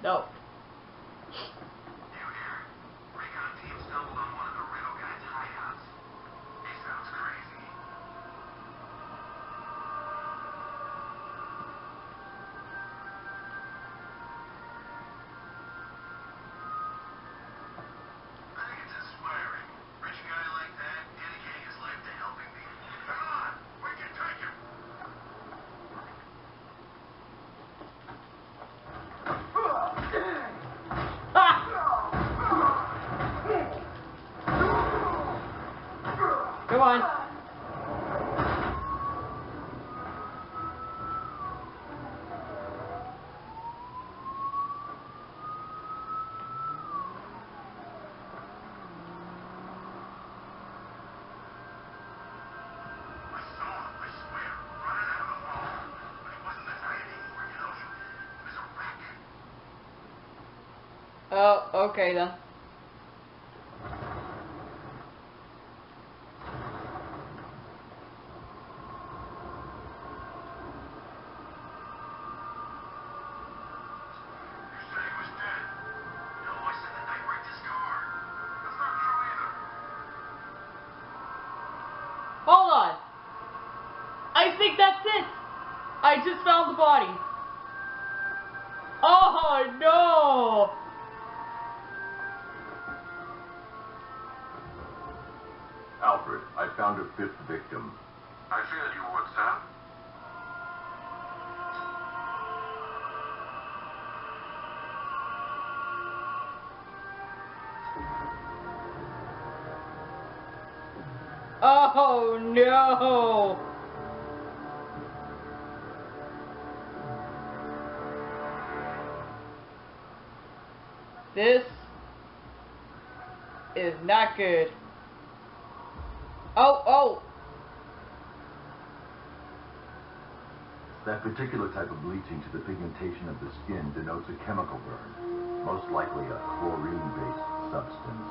No. Come on. Oh, okay then. Hold on. I think that's it. I just found the body. Oh no! Alfred, I found a 5th victim. I feared you would, sir. Oh no! This is not good. Oh! That particular type of bleaching to the pigmentation of the skin denotes a chemical burn, most likely a chlorine-based substance.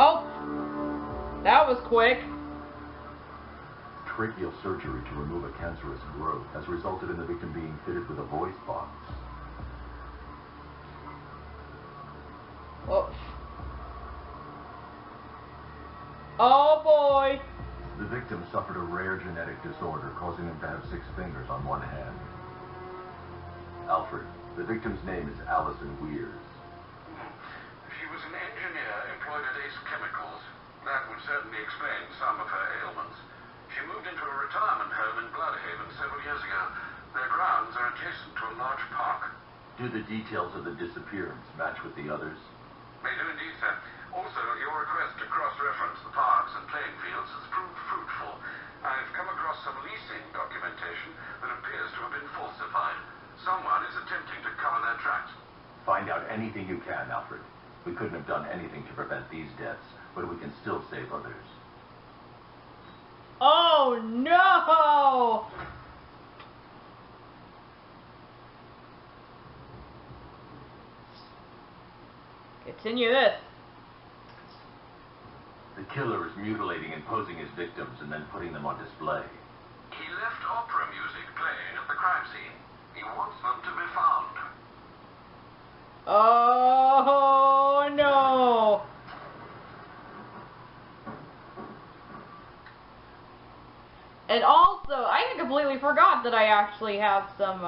Oh! That was quick. Tracheal surgery to remove a cancerous growth has resulted in the victim being fitted with a voice box. Oh. Oh boy! The victim suffered a rare genetic disorder causing him to have 6 fingers on one hand. Alfred, the victim's name is Allison Weirs. She was an engineer employed at Ace Chemicals. That would certainly explain some of her ailments. She moved into a retirement home in Bloodhaven several years ago. Their grounds are adjacent to a large park. Do the details of the disappearance match with the others? They do indeed, sir. Also, your request to cross-reference the parks and playing fields has proved fruitful. I've come across some leasing documentation that appears to have been falsified. Someone is attempting to cover their tracks. Find out anything you can, Alfred. We couldn't have done anything to prevent these deaths, but we can still save others. Oh no! Continue this. The killer is mutilating and posing his victims and then putting them on display. He left opera music playing at the crime scene. He wants them to be found. Oh no! And also, I completely forgot that I actually have some,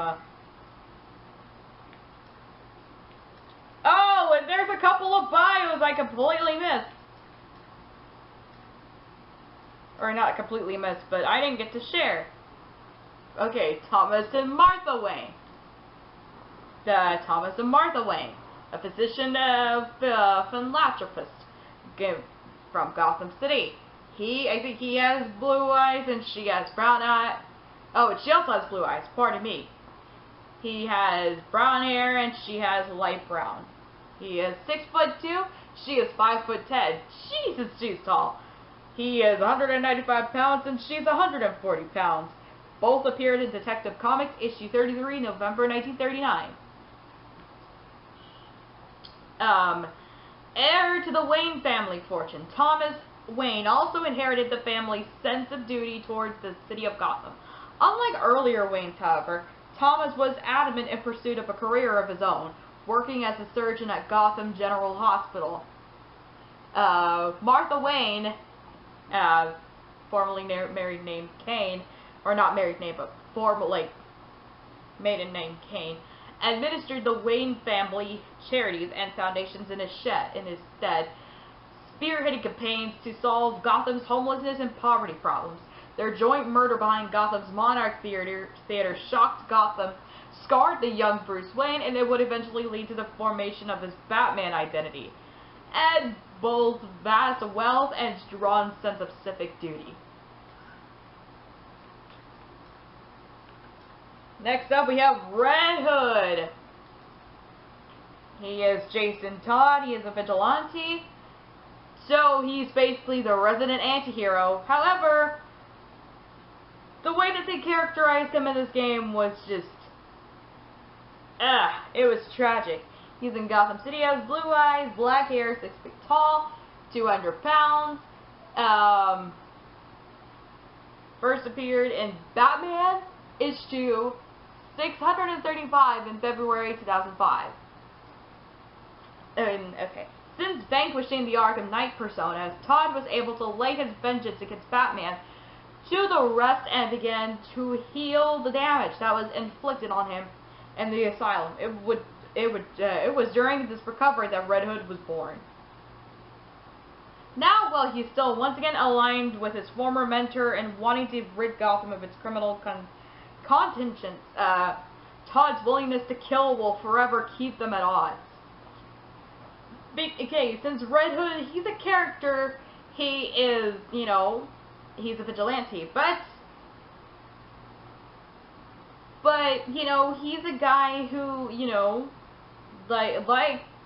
Oh, and there's a couple of bios I completely missed. Or not completely missed, but I didn't get to share. Okay, Thomas and Martha Wayne. Thomas and Martha Wayne, a physician philanthropist from Gotham City. I think he has blue eyes and she has brown eyes. Oh, and she also has blue eyes, pardon me. He has brown hair and she has light brown. He is 6'2", she is 5'10". Jesus, she's tall. He is 195 pounds and she's 140 pounds. Both appeared in Detective Comics issue 33, November 1939. Heir to the Wayne family fortune, Thomas Wayne also inherited the family's sense of duty towards the city of Gotham. Unlike earlier Waynes, however, Thomas was adamant in pursuit of a career of his own, working as a surgeon at Gotham General Hospital. Martha Wayne, formerly married name Kane, or not married name, but maiden name Kane, administered the Wayne family charities and foundations in his stead, spearheading campaigns to solve Gotham's homelessness and poverty problems. Their joint murder behind Gotham's Monarch Theater shocked Gotham, scarred the young Bruce Wayne, and it would eventually lead to the formation of his Batman identity, and both vast wealth and strong sense of civic duty. Next up, we have Red Hood. He is Jason Todd. He is a vigilante. So he's basically the resident anti-hero. However, the way that they characterized him in this game was just, it was tragic. He's in Gotham City, has blue eyes, black hair, 6 feet tall, 200 pounds. First appeared in Batman issue 635 in February 2005. Okay. Since vanquishing the Arkham Knight personas, Todd was able to lay his vengeance against Batman to the rest and began to heal the damage that was inflicted on him in the asylum. It was during this recovery that Red Hood was born. Now, while he's still once again aligned with his former mentor and wanting to rid Gotham of its criminal contingents, Todd's willingness to kill will forever keep them at odds. Okay, since Red Hood, he's a character, he is, he's a vigilante, but, he's a guy who,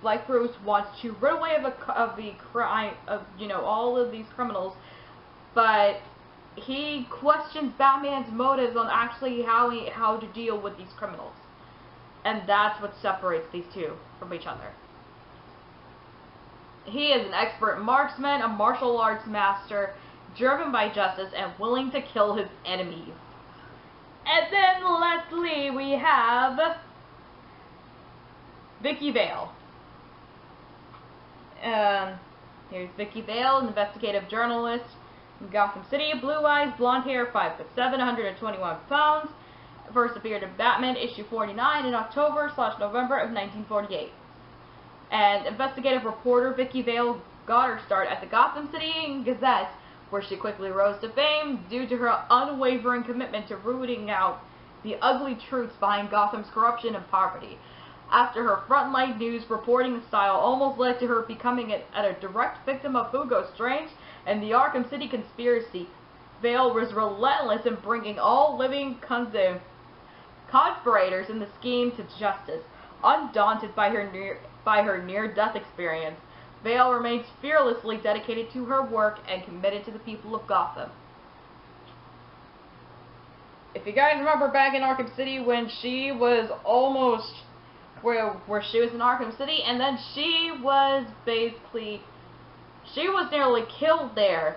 like Bruce, wants to rid away of the crime, of, all of these criminals, but he questions Batman's motives on actually how to deal with these criminals. And that's what separates these two from each other. He is an expert marksman, a martial arts master, driven by justice and willing to kill his enemies. And then lastly, we have Vicky Vale. Here's Vicky Vale, an investigative journalist in Gotham City, blue eyes, blonde hair, 5'7", 121 pounds. First appeared in Batman issue 49 in October/November of 1948. And investigative reporter Vicky Vale got her start at the Gotham City Gazette, where she quickly rose to fame due to her unwavering commitment to rooting out the ugly truths behind Gotham's corruption and poverty. After her frontline news reporting style almost led to her becoming a direct victim of Hugo Strange and the Arkham City conspiracy, Vale was relentless in bringing all living conspirators in the scheme to justice. Undaunted by her near-death experience, Vale remains fearlessly dedicated to her work and committed to the people of Gotham. If you guys remember back in Arkham City when she was almost where she was in Arkham City, and then she was nearly killed there,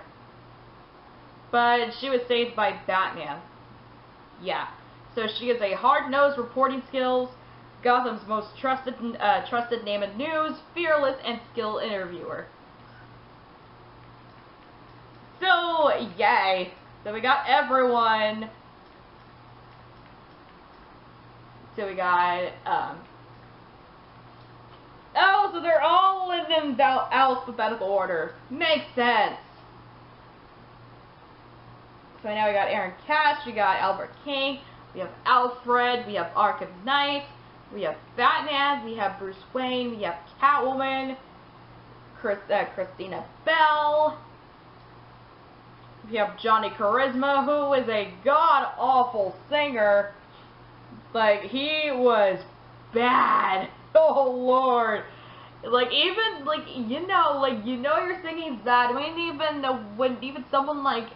but she was saved by Batman. Yeah, so she has a hard-nosed reporting skills, Gotham's most trusted name in news, fearless and skilled interviewer. So, yay! So we got everyone. So we got, oh, so they're all in alphabetical order. Makes sense. So now we got Aaron Cash, we got Albert King, we have Alfred, we have Arkham Knight, we have Batman, we have Bruce Wayne, we have Catwoman, Christina Bell, we have Johnny Charisma, who is a god-awful singer. Like, he was bad. Oh, Lord. Like, even, like, your singing's bad. When even someone like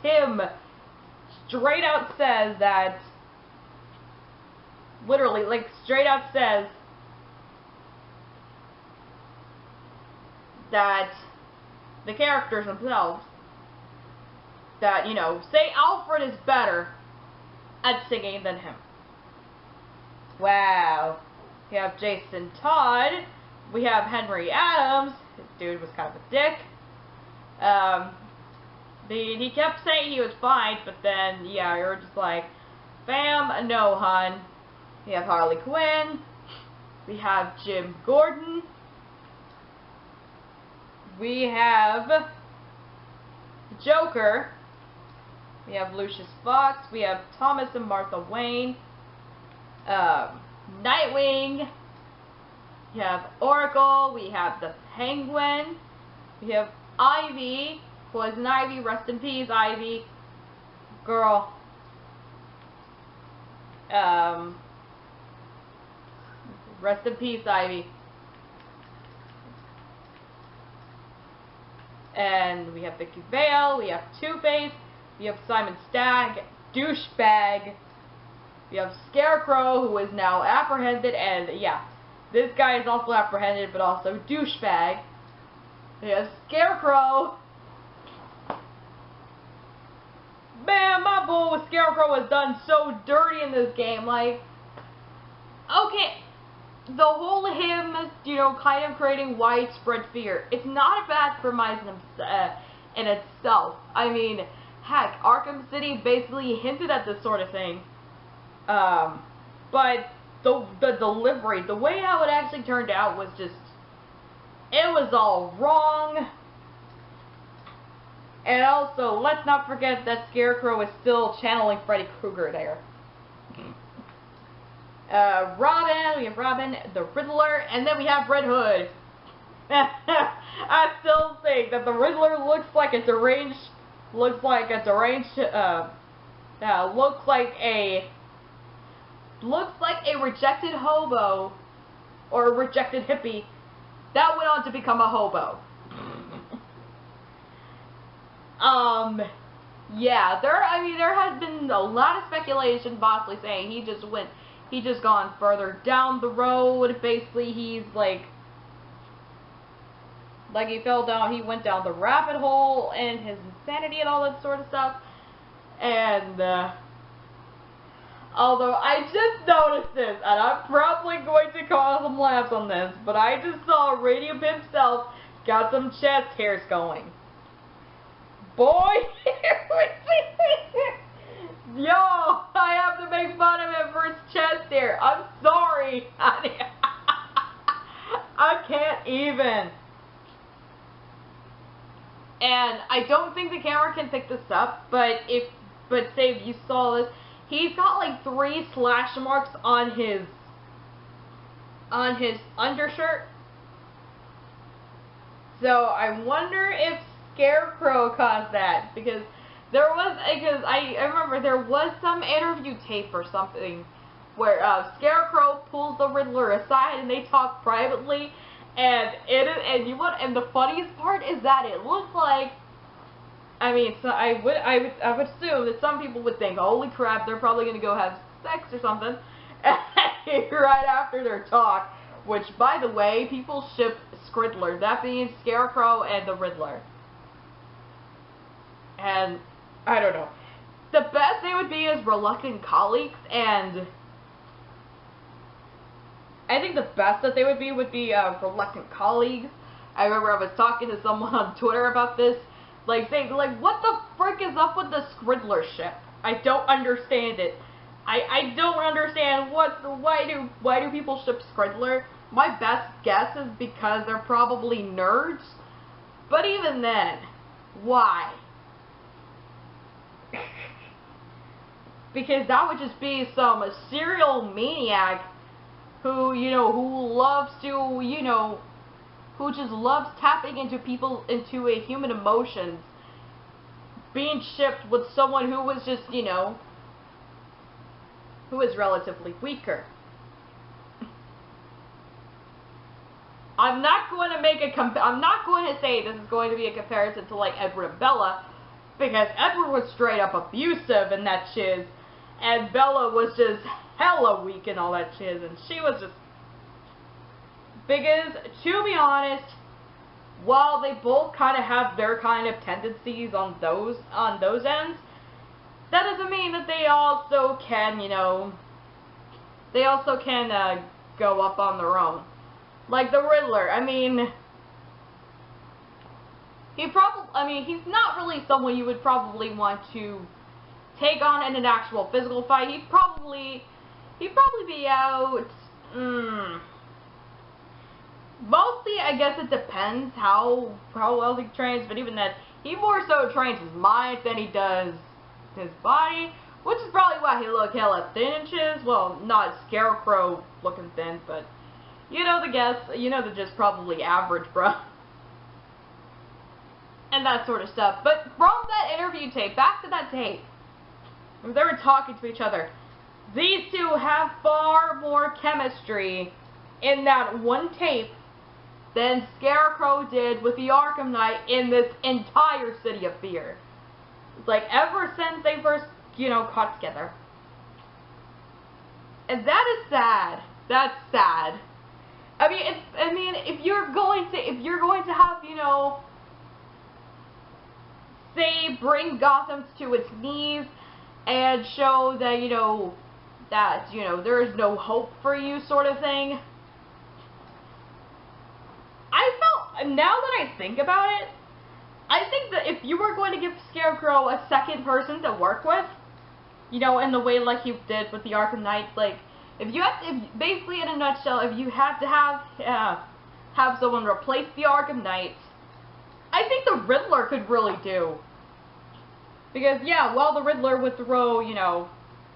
Tim straight out says that, literally, like, straight out says that the characters themselves, that, say Alfred is better at singing than him. Wow. We have Jason Todd. We have Henry Adams. This dude was kind of a dick. He kept saying he was fine, but then, yeah, you're just like, bam, no, hun. We have Harley Quinn. We have Jim Gordon. We have Joker. We have Lucius Fox. We have Thomas and Martha Wayne. Nightwing. We have Oracle. We have the Penguin. We have Ivy. Poison Ivy. Rest in peace, Ivy. Girl. Rest in peace, Ivy. And we have Vicky Vale. We have Two-Face. We have Simon Stagg. Douchebag. We have Scarecrow, who is now apprehended, and yeah, this guy is also apprehended, but also douchebag. We have Scarecrow. Man, my boy with Scarecrow has done so dirty in this game. Like, okay, the whole him, you know, kind of creating widespread fear. It's not a bad premise in itself. I mean, heck, Arkham City basically hinted at this sort of thing. But the delivery, the way how it actually turned out was just, it was all wrong. And also, let's not forget that Scarecrow is still channeling Freddy Krueger there. Robin, we have Robin, the Riddler, and then we have Red Hood. I still think that the Riddler looks like a rejected hobo, or a rejected hippie, that went on to become a hobo. Yeah, there has been a lot of speculation possibly saying he just gone further down the road. Basically, he's like he went down the rabbit hole and his insanity and all that sort of stuff. And, although I just noticed this, and I'm probably going to cause some laughs on this, but I just saw Radium himself got some chest hairs going. Boy, yo, I have to make fun of him for his chest hair. I'm sorry. I can't even. And I don't think the camera can pick this up, but say if you saw this, he's got like 3 slash marks on his undershirt. So I wonder if Scarecrow caused that, because I remember there was some interview tape or something where Scarecrow pulls the Riddler aside and they talk privately, and the funniest part is that it looks like, I mean, so I would assume that some people would think, holy crap, they're probably gonna go have sex or something right after their talk. Which, by the way, people ship Scriddler, that being Scarecrow and the Riddler. And, I don't know. The best they would be is reluctant colleagues, and I think the best that they would be reluctant colleagues. I remember I was talking to someone on Twitter about this, like saying, like, what the frick is up with the Scriddler ship? I don't understand it. I don't understand why do people ship Scriddler? My best guess is because they're probably nerds. But even then, why? Because that would just be some serial maniac who just loves tapping into human emotions, being shipped with someone who was just, who is relatively weaker. I'm not going to say this is going to be a comparison to like Edward and Bella, because Edward was straight up abusive and that shiz, and Bella was just hella weak and all that shiz, and she was just, because to be honest, while they both kind of have their kind of tendencies on those ends, that doesn't mean that they also can, they also can go up on their own. Like the Riddler, I mean, he's not really someone you would probably want to take on in an actual physical fight. He'd probably be out. Mostly, I guess it depends how well he trains, but even then, he more so trains his mind than he does his body, which is probably why he look hella thin and shit. Well, not Scarecrow looking thin, but you know the guess, you know the just probably average, bro. And that sort of stuff. But from that interview tape, back to that tape, they were talking to each other. These two have far more chemistry in that one tape than Scarecrow did with the Arkham Knight in this entire City of Fear. Like, ever since they first, you know, got together. And that is sad. That's sad. I mean, if you're going to have, you know, say, bring Gotham to its knees and show that, you know, there is no hope for you sort of thing. Now that I think about it, I think that if you were going to give Scarecrow a second person to work with, you know, in the way like you did with the Arkham Knight, like, basically in a nutshell, if you had to have someone replace the Arkham Knight, I think the Riddler could really do. Because, yeah, while the Riddler would throw, you know,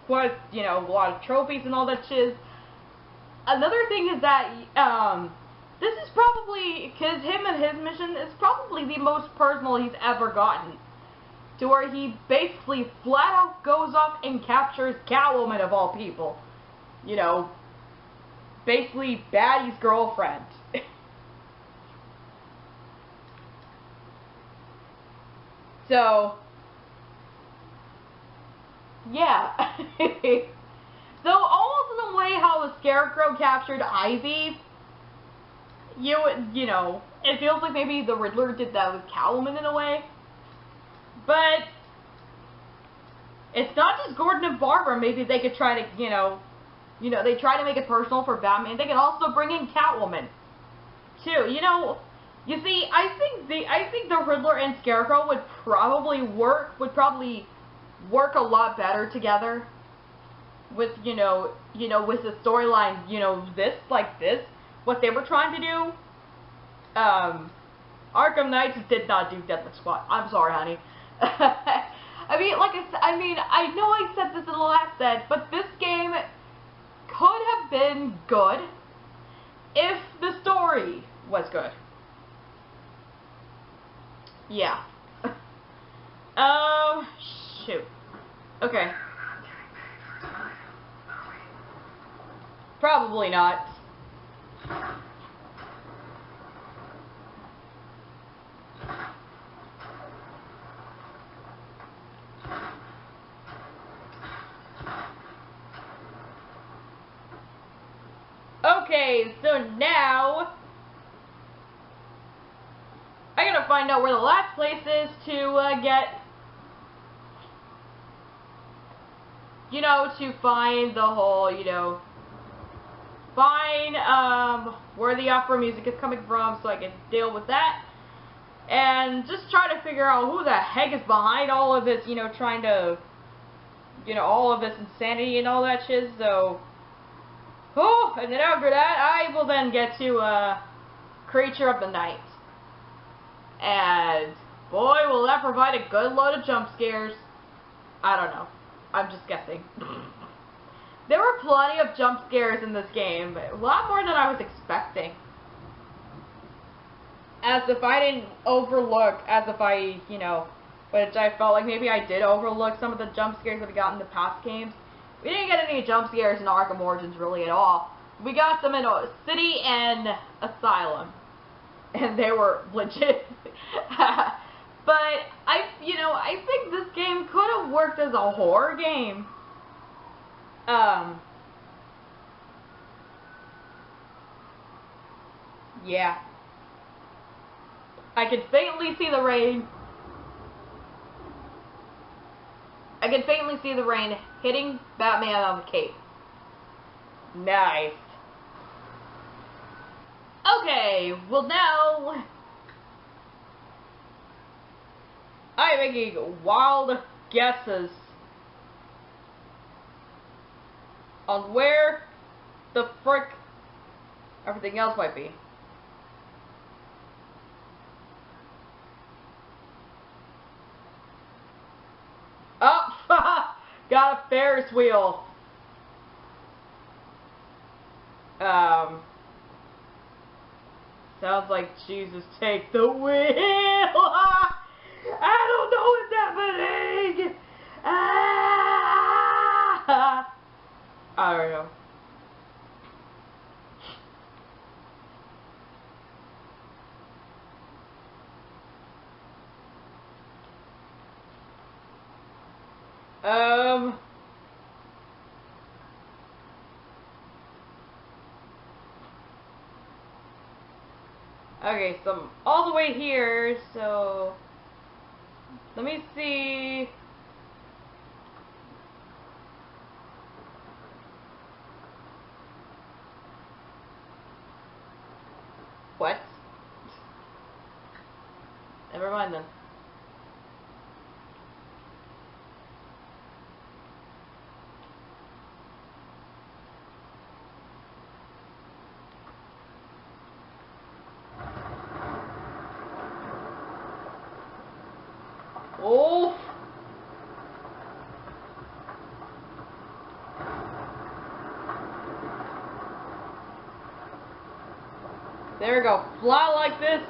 quite, you know, a lot of trophies and all that shit, another thing is that, this is probably, because him and his mission is probably the most personal he's ever gotten. To where he basically flat out goes off and captures Catwoman of all people. You know, basically Batty's girlfriend. So, yeah. So almost in a way how the Scarecrow captured Ivy, you know, it feels like maybe the Riddler did that with Catwoman in a way. But it's not just Gordon and Barbara. Maybe they could try to, you know, they try to make it personal for Batman. They can also bring in Catwoman too. You know, you see, I think the Riddler and Scarecrow would probably work a lot better together with, you know, with the storyline, you know, what they were trying to do. Arkham Knights did not do Deadlift Squad. I'm sorry, honey. I know I said this in the last set, but this game could have been good if the story was good. Yeah. Shoot. Okay. Probably not. Okay, so now I gotta find out where the last place is to get, you know, to find the whole, you know, find where the opera music is coming from so I can deal with that. And just try to figure out who the heck is behind all of this, you know, trying to, you know, all of this insanity and all that shit, so. Oh, and then after that, I will then get to, Creature of the Night. And, boy, will that provide a good load of jump scares. I don't know. I'm just guessing. There were plenty of jump scares in this game, but a lot more than I was expecting. As if I didn't overlook, you know, which I felt like maybe I did overlook some of the jump scares that we got in the past games. We didn't get any jump scares in Arkham Origins really at all. We got them in City and Asylum. And they were legit. But I think this game could have worked as a horror game. Yeah. I could faintly see the rain. I can faintly see the rain hitting Batman on the cape. Nice. Okay, well now I'm making wild guesses on where the frick everything else might be. Oh, got a Ferris wheel. Sounds like Jesus take the wheel. I don't know what's happening. I don't know. Okay, so I'm all the way here, so let me see. What? Never mind then. Oh! There we go. Fly like this.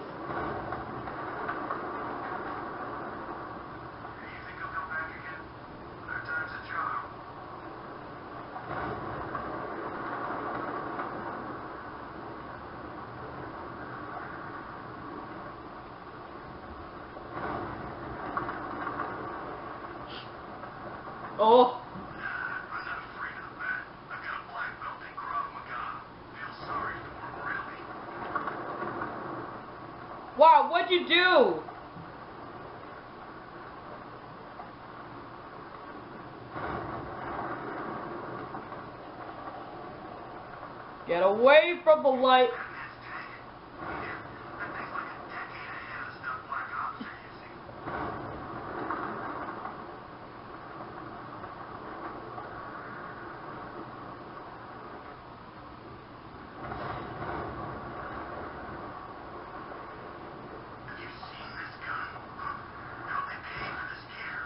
You think he'll come back again? Third time's a charm. Oh! I'm not afraid of the bat. I've got a black belt in Krav Maga. Feel sorry for him, really. Wow, what'd you do? Get away from the light. Batman's tank. That thing's like a decade ahead of stuff Black Ops are using. Have you seen this gun? How'd they pay for this gear?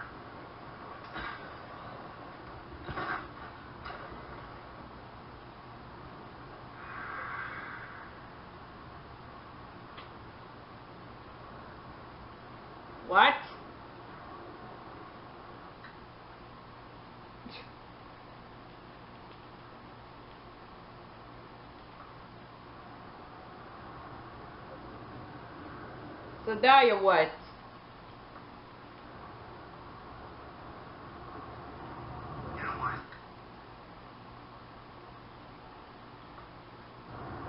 What? So now you what? You know what?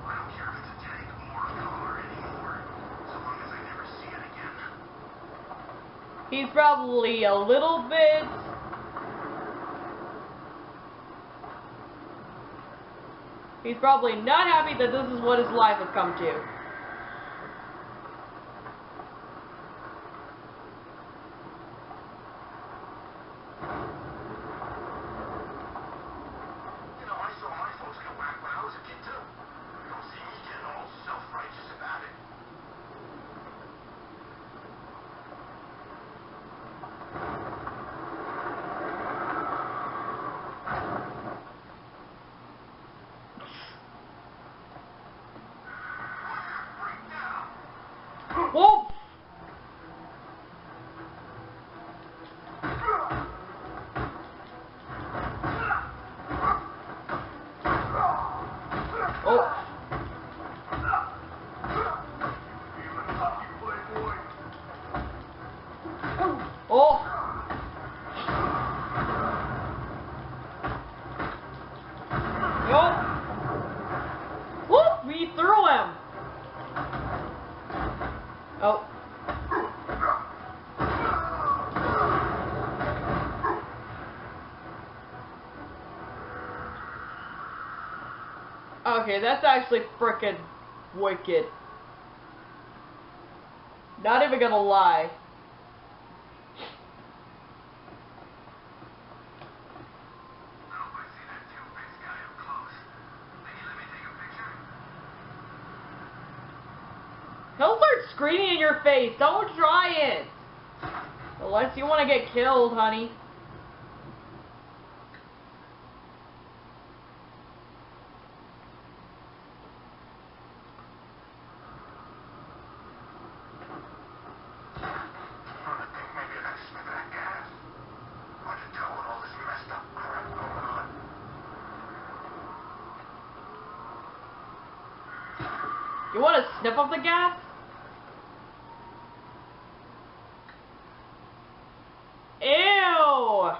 I don't care if it's a tank or a car anymore, so long as I never see it again. He's probably a little bit. He's probably not happy that this is what his life has come to. You know, I saw my folks get whacked when I was a kid, too. Don't see me getting all self-righteous about it. Break down. Whoa! Oh! Oh! Nope! Whoop! We threw him! Oh. Okay, that's actually frickin' wicked. Not even gonna lie. He'll start screaming in your face. Don't try it. Unless you want to get killed, honey. You want to sniff up the gas? Ew!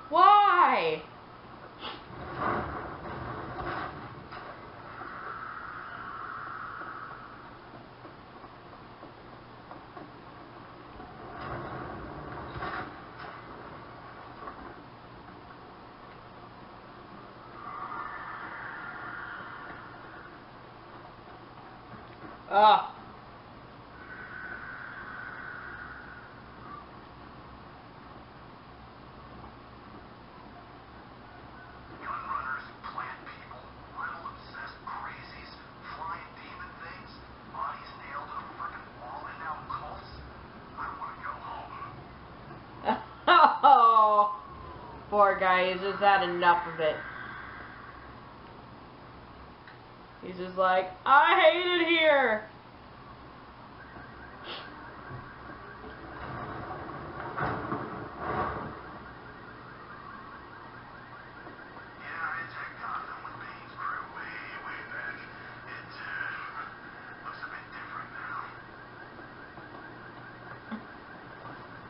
Why? Ah. Gunrunners, plant people, riddle-obsessed crazies, flying demon things, bodies nailed to a frickin' wall, and now cults. I want to go home. Oh, poor guy. He's just had enough of it. He's just like, I hate it here. Yeah, I attacked Gotham with Bane's crew way back. It looks a bit different now.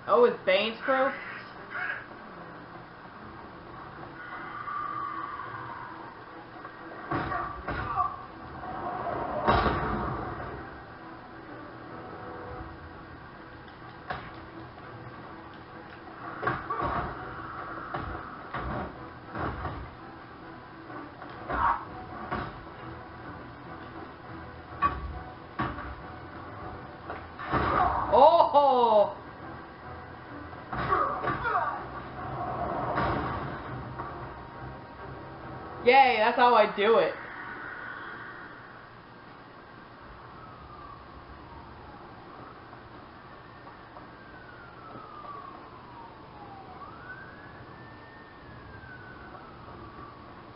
Oh, with Bane's crew? Oh! Yay, that's how I do it.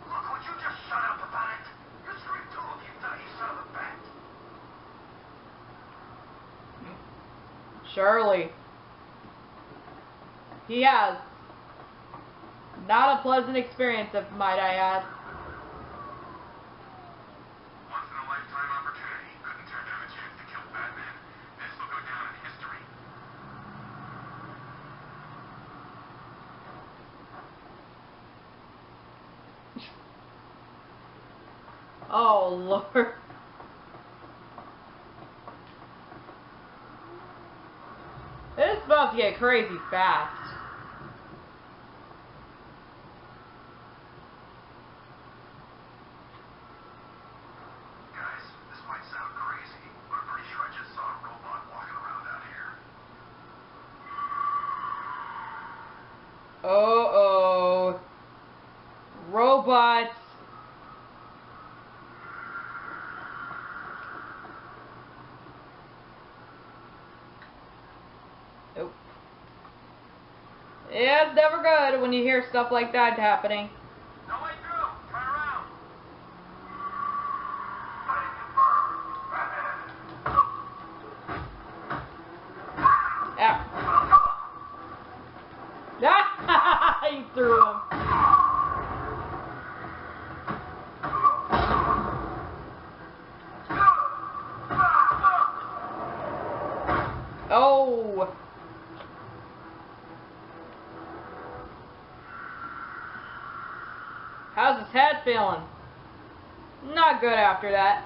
Look, would you just shut up about it? You scream too if you thought you son of a bat. Surely. He has. Not a pleasant experience, if might I add. Once in a lifetime opportunity. Couldn't turn down a chance to kill Batman. This will go down in history. Oh, Lord. This is about to get crazy fast. Guys, this might sound crazy, but I'm pretty sure I just saw a robot walking around out here. Uh-oh. Robots. Nope. Yeah, it's never good when you hear stuff like that happening. No way through! Turn around! Ah! He threw him. Oh! How's his head feeling? Not good after that.